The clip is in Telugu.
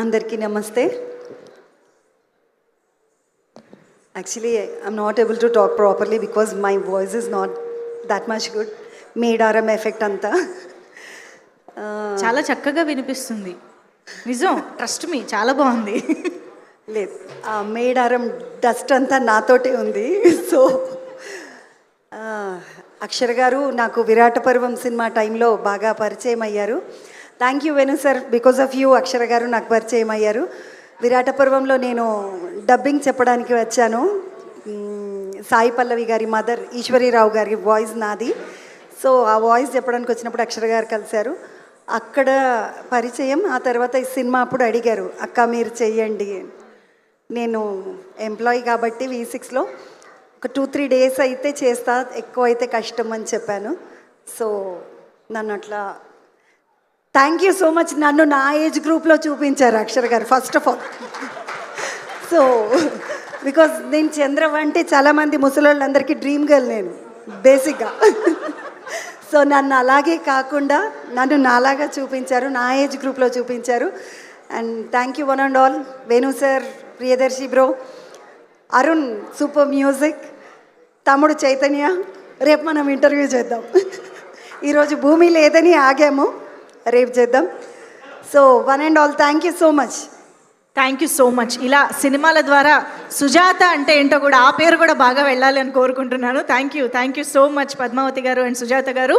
అందరికీ నమస్తే. Actually, I'm not able to talk properly because my voice is not that much good. Medaram effect అంతా చాలా చక్కగా వినిపిస్తుంది. నిజం, ట్రస్ట్ మీ, చాలా బాగుంది. లేదు, ఆ మేడారం డస్ట్ అంతా నాతోటే ఉంది. సో అక్షర గారు నాకు విరాట పర్వం సినిమా టైంలో బాగా పరిచయం అయ్యారు. Thank you Venu sir, because of you Akshara గారు నాకు పరిచయం అయ్యారు. విరాట పర్వంలో నేను డబ్బింగ్ చెప్పడానికి వచ్చాను. సాయి పల్లవి గారి మదర్ ఈశ్వరీరావు గారి వాయిస్ నాది. సో ఆ వాయిస్ చెప్పడానికి వచ్చినప్పుడు అక్షర గారు కలిశారు, అక్కడ పరిచయం. ఆ తర్వాత ఈ సినిమా అప్పుడు అడిగారు, అక్క మీరు చెయ్యండి. నేను ఎంప్లాయీ కాబట్టి V6లో ఒక 2-3 డేస్ అయితే చేస్తా, ఎక్కువ అయితే కష్టం అని చెప్పాను. సో నన్ను అట్లా థ్యాంక్ యూ సో మచ్. నన్ను నా ఏజ్ గ్రూప్లో చూపించారు అక్షర గారు first of all. So because నేను చంద్రవ అంటే చాలామంది ముసలోళ్ళందరికీ డ్రీమ్ గర్ల్ నేను బేసిక్గా. సో నన్ను అలాగే కాకుండా నన్ను నాలాగా చూపించారు, నా ఏజ్ గ్రూప్లో చూపించారు. And thank you one and all. Venu sir, Priyadarshi bro, Arun super music, తమ్ముడు చైతన్య. రేపు మనం ఇంటర్వ్యూ చేద్దాం. ఈరోజు భూమి లేదని ఆగాము, రేపు చేద్దాం. So one and all thank you so much. Thank you so much. ఇలా సినిమాల ద్వారా సుజాత అంటే ఏంటో కూడా, ఆ పేరు కూడా బాగా వెళ్ళాలి అని కోరుకుంటున్నాను. Thank you so much Padmavathi garu and Sujatha గారు.